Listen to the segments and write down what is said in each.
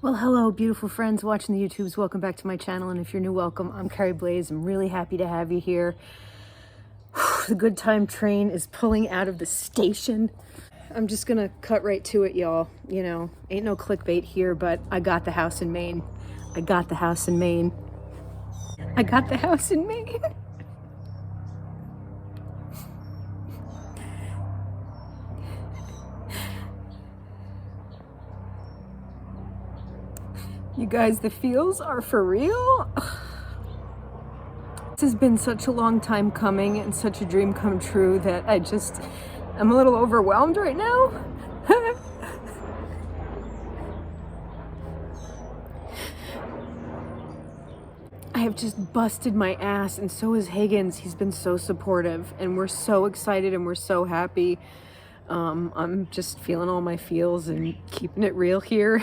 Well, hello, beautiful friends watching the YouTubes. Welcome back to my channel, and if you're new, welcome. I'm Carrie Blaze. I'm really happy to have you here. The good time train is pulling out of the station. I'm just gonna cut right to it, y'all. You know, ain't no clickbait here, but I got the house in Maine. I got the house in Maine. I got the house in Maine. You guys, the feels are for real. This has been such a long time coming and such a dream come true that I'm a little overwhelmed right now. I have just busted my ass, and so is Higgins. He's been so supportive, and we're so excited and we're so happy. I'm just feeling all my feels and keeping it real here.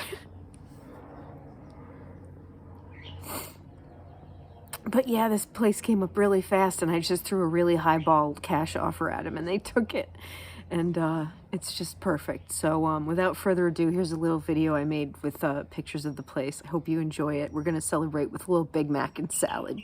But yeah, this place came up really fast, and I just threw a really highball cash offer at him, and they took it. And it's just perfect. So without further ado, here's a little video I made with pictures of the place. I hope you enjoy it. We're going to celebrate with a little Big Mac and salad.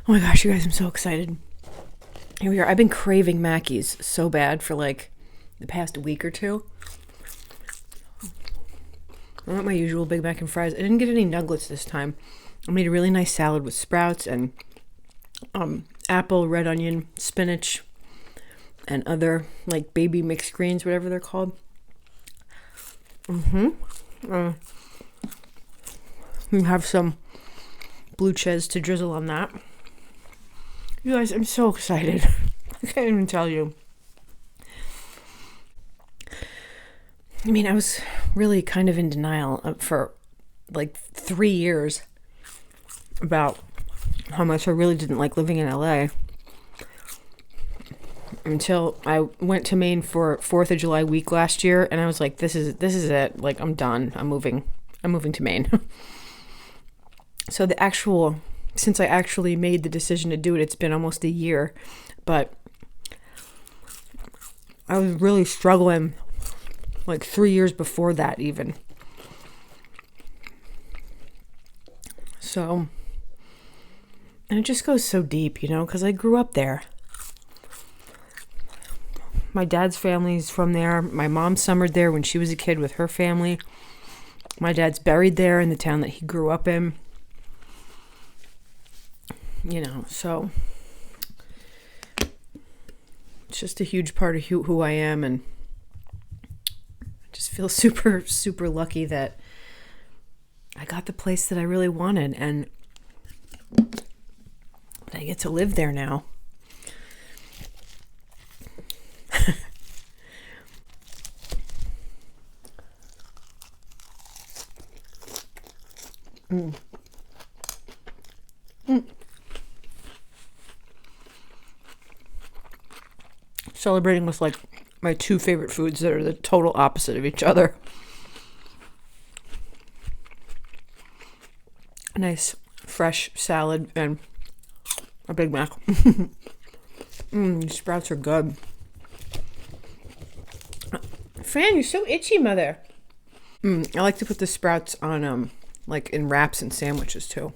Oh my gosh, you guys, I'm so excited. Here we are. I've been craving Mackies so bad for like the past week or two. I want my usual Big Mac and fries. I didn't get any nuggets this time. I made a really nice salad with sprouts and apple, red onion, spinach, and other like baby mixed greens, whatever they're called. We have some blue cheese to drizzle on that. You guys, I'm so excited. I can't even tell you. I mean, I was really kind of in denial for like 3 years about how much I really didn't like living in LA until I went to Maine for 4th of July week last year, and I was like, this is it. Like, I'm done. I'm moving to Maine. So since I actually made the decision to do it, it's been almost a year, but I was really struggling like 3 years before that even. So, and it just goes so deep, you know, because I grew up there. My dad's family's from there. My mom summered there when she was a kid with her family. My dad's buried there in the town that he grew up in. You know, so it's just a huge part of who I am, and I just feel super, super lucky that I got the place that I really wanted, and I get to live there now. Celebrating with like my two favorite foods that are the total opposite of each other. A nice fresh salad and a Big Mac. These sprouts are good. Fran, you're so itchy, mother. I like to put the sprouts on, like in wraps and sandwiches too.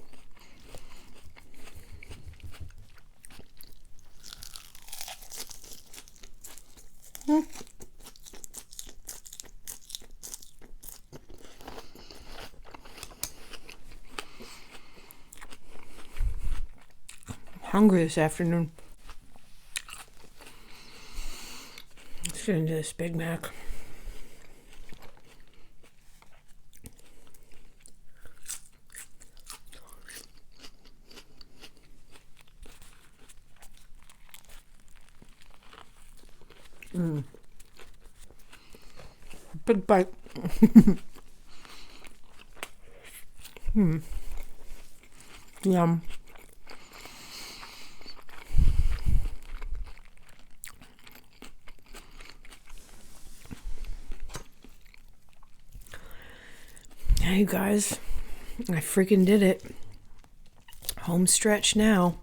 Hungry this afternoon. Let's get into this Big Mac. Big bite. Yum. Hey, you guys. I freaking did it. Home stretch now.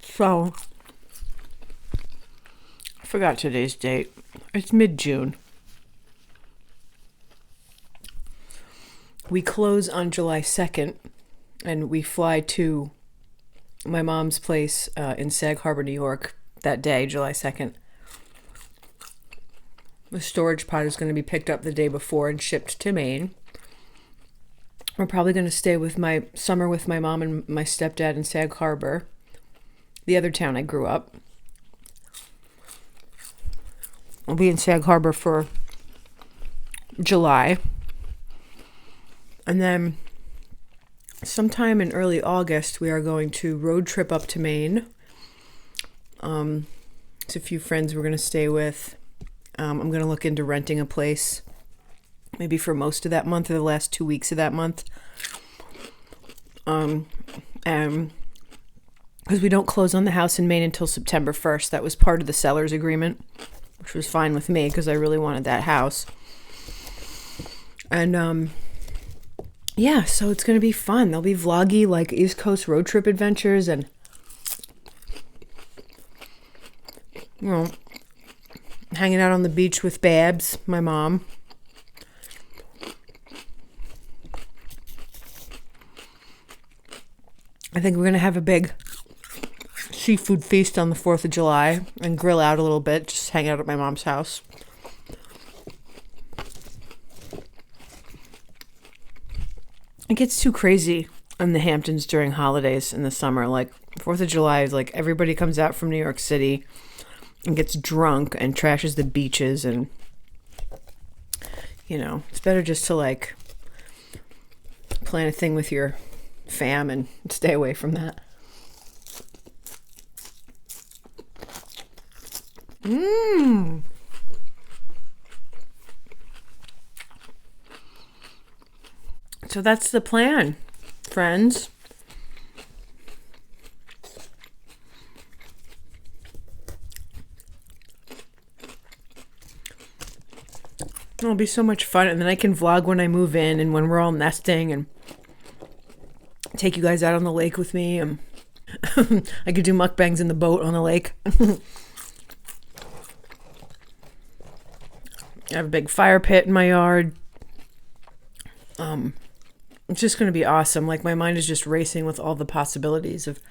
So, I forgot today's date. It's mid-June. We close on July 2nd, and we fly to my mom's place in Sag Harbor, New York that day, July 2nd. The storage pod is going to be picked up the day before and shipped to Maine. We're probably going to stay with my summer with my mom and my stepdad in Sag Harbor, the other town I grew up. I'll be in Sag Harbor for July. And then sometime in early August, we are going to road trip up to Maine. It's a few friends we're going to stay with. I'm going to look into renting a place maybe for most of that month or the last 2 weeks of that month. And because we don't close on the house in Maine until September 1st. That was part of the seller's agreement, which was fine with me because I really wanted that house. And yeah, so it's going to be fun. There'll be vloggy, like East Coast road trip adventures and, you know, hanging out on the beach with Babs, my mom. I think we're going to have a big seafood feast on the 4th of July and grill out a little bit, just hang out at my mom's house. It gets too crazy in the Hamptons during holidays in the summer. Like 4th of July is like everybody comes out from New York City and gets drunk and trashes the beaches, and you know, it's better just to like plan a thing with your fam and stay away from that. So that's the plan, friends. It'll be so much fun, and then I can vlog when I move in and when we're all nesting and take you guys out on the lake with me. And I could do mukbangs in the boat on the lake. I have a big fire pit in my yard. It's just going to be awesome. Like, my mind is just racing with all the possibilities of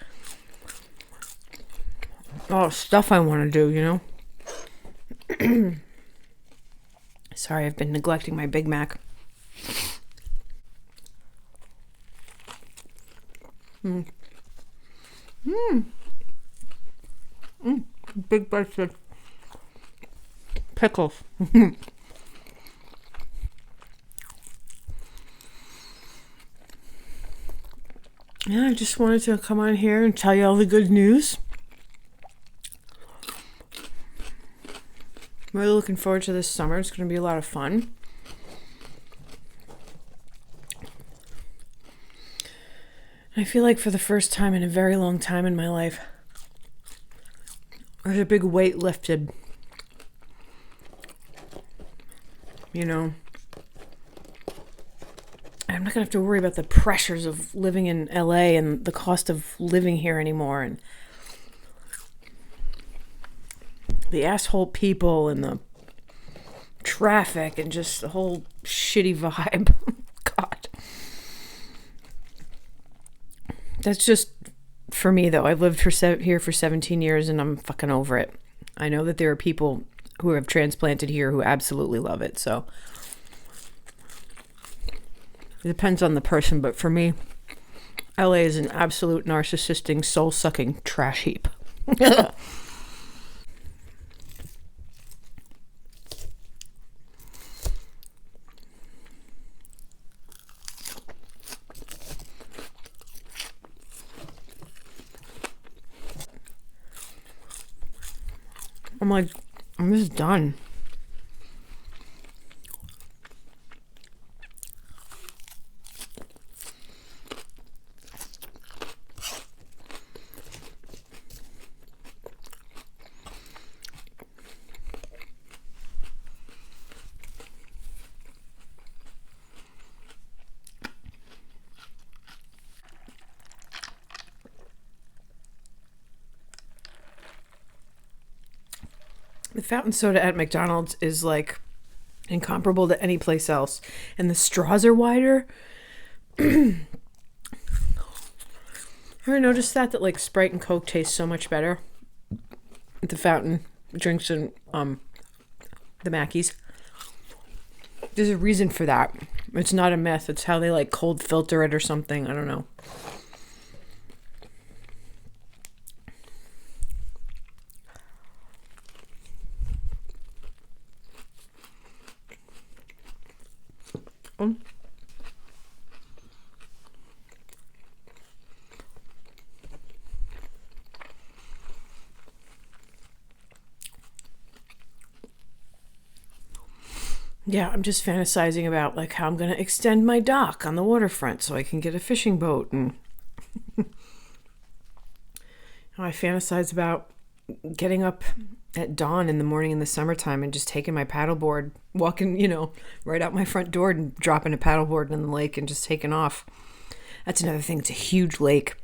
stuff I want to do, you know? Sorry, I've been neglecting my Big Mac. Big bites of pickles. Yeah, I just wanted to come on here and tell you all the good news. really looking forward to this summer. It's going to be a lot of fun. I feel like for the first time in a very long time in my life, there's a big weight lifted. You know, I'm not going to have to worry about the pressures of living in LA and the cost of living here anymore, and the asshole people and the traffic and just the whole shitty vibe. God. That's just, for me though, I've lived here for 17 years and I'm fucking over it. I know that there are people who have transplanted here who absolutely love it, so it depends on the person, but for me, LA is an absolute narcissistic, soul-sucking trash heap. I'm like, I'm just done. The fountain soda at McDonald's is like incomparable to any place else. And the straws are wider. Ever noticed that like Sprite and Coke taste so much better at the fountain drinks and the Mackies? There's a reason for that. It's not a myth. It's how they like cold filter it or something. I don't know. Yeah, I'm just fantasizing about like how I'm going to extend my dock on the waterfront so I can get a fishing boat, and I fantasize about getting up at dawn in the morning in the summertime and just taking my paddleboard, walking, right out my front door and dropping a paddleboard in the lake and just taking off. That's another thing. It's a huge lake.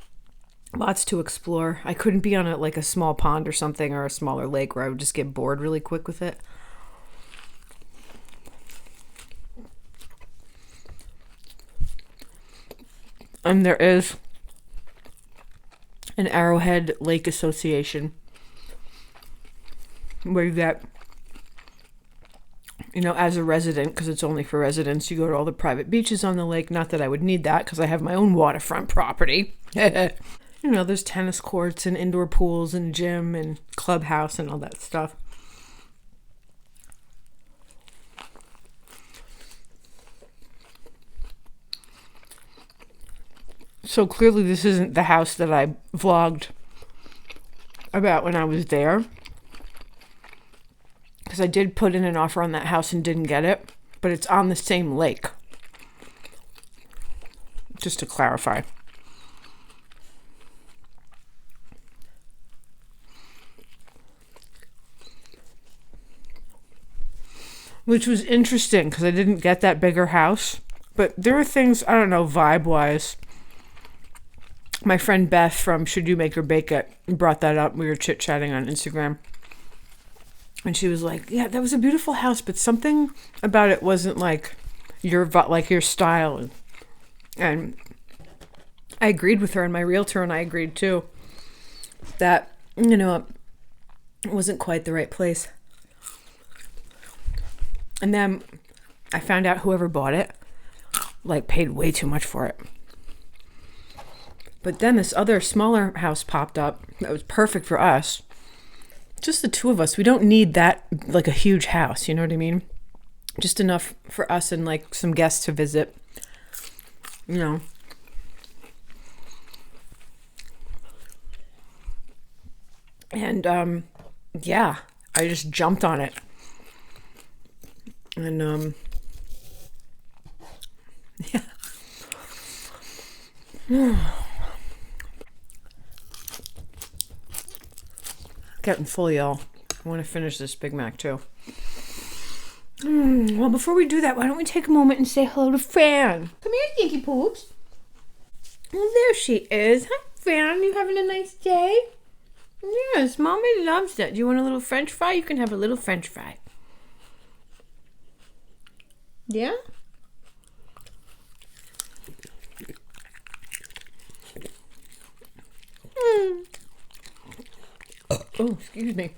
Lots to explore. I couldn't be on a small pond or something, or a smaller lake where I would just get bored really quick with it. And there is an Arrowhead Lake Association where you get, as a resident, because it's only for residents, you go to all the private beaches on the lake. Not that I would need that because I have my own waterfront property. There's tennis courts and indoor pools and gym and clubhouse and all that stuff. So clearly this isn't the house that I vlogged about when I was there, because I did put in an offer on that house and didn't get it, but it's on the same lake. Just to clarify. Which was interesting because I didn't get that bigger house, but there are things, I don't know, vibe-wise. My friend Beth from Should You Make or Bake It brought that up. We were chit-chatting on Instagram. And she was like, yeah, that was a beautiful house, but something about it wasn't like your style. And I agreed with her, and my realtor and I agreed too, that, it wasn't quite the right place. And then I found out whoever bought it, paid way too much for it. But then this other smaller house popped up that was perfect for us. Just the two of us. We don't need that, a huge house, you know what I mean? Just enough for us and, some guests to visit, And, yeah, I just jumped on it. And yeah. Getting full, y'all. I want to finish this Big Mac too. Well, before we do that, why don't we take a moment and say hello to Fran? Come here, Stinky Poops. Well, there she is. Hi, Fran. You having a nice day? Yes, Mommy loves that. Do you want a little French fry? You can have a little French fry. Yeah? Oh, excuse me.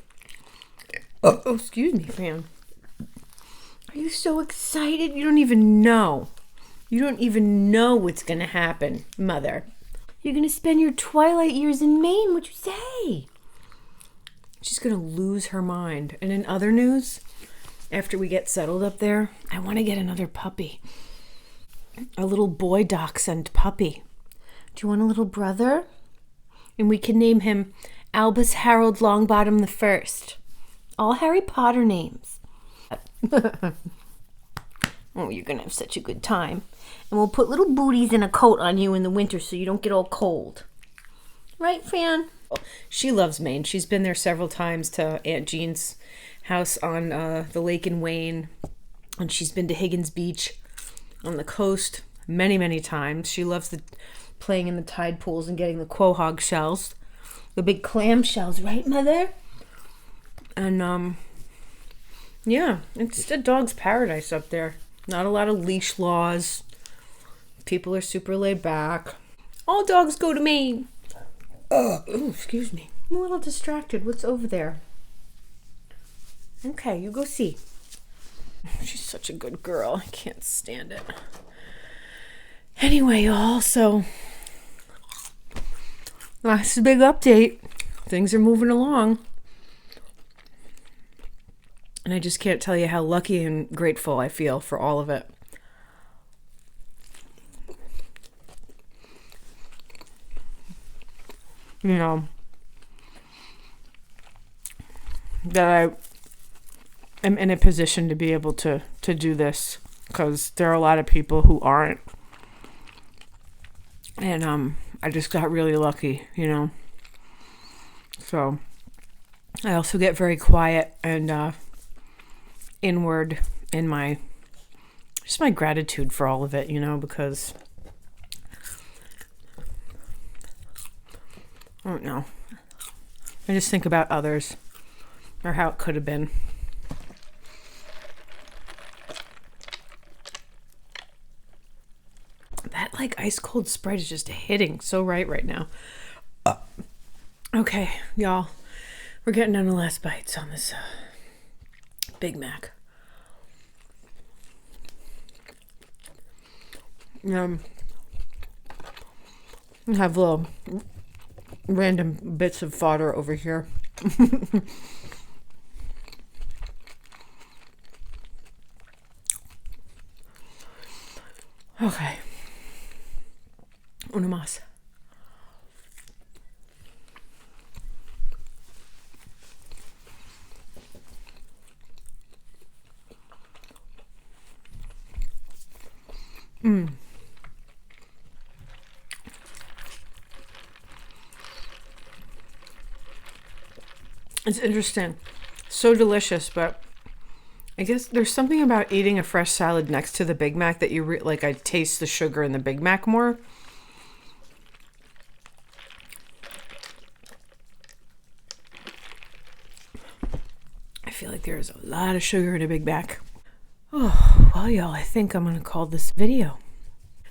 Oh, excuse me, Fran. Are you so excited? You don't even know. You don't even know what's going to happen, Mother. You're going to spend your twilight years in Maine. What'd you say? She's going to lose her mind. And in other news, after we get settled up there, I want to get another puppy. A little boy dachshund puppy. Do you want a little brother? And we can name him Albus Harold Longbottom the First. All Harry Potter names. Oh, you're going to have such a good time. And we'll put little booties in a coat on you in the winter so you don't get all cold. Right, Fran? She loves Maine. She's been there several times to Aunt Jean's house on the lake in Wayne. And she's been to Higgins Beach on the coast many, many times. She loves playing in the tide pools and getting the quahog shells. The big clam shells, right, Mother? And, yeah, it's a dog's paradise up there. Not a lot of leash laws. People are super laid back. All dogs go to Maine. Oh, excuse me. I'm a little distracted. What's over there? Okay, you go see. She's such a good girl. I can't stand it. Anyway, y'all, so that's a big update. Things are moving along. And I just can't tell you how lucky and grateful I feel for all of it. You know, that I am in a position to be able to do this, because there are a lot of people who aren't. And I just got really lucky, you know. So I also get very quiet and inward in my gratitude for all of it, you know, because I don't know. I just think about others or how it could have been. That like ice cold Sprite is just hitting so right now. Okay, y'all, we're getting down to the last bites on this Big Mac. I have little random bits of fodder over here. Okay. Una más. It's interesting. So delicious, but I guess there's something about eating a fresh salad next to the Big Mac that you like. I taste the sugar in the Big Mac more. I feel like there's a lot of sugar in a Big Mac. Oh, well, y'all, I think I'm going to call this video.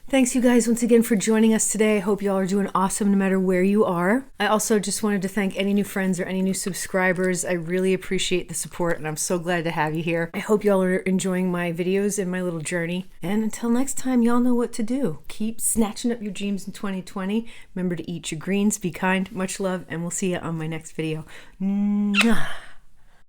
Thanks, you guys, once again for joining us today. I hope y'all are doing awesome no matter where you are. I also just wanted to thank any new friends or any new subscribers. I really appreciate the support, and I'm so glad to have you here. I hope y'all are enjoying my videos and my little journey. And until next time, y'all know what to do. Keep snatching up your dreams in 2020. Remember to eat your greens, be kind, much love, and we'll see you on my next video. Mwah.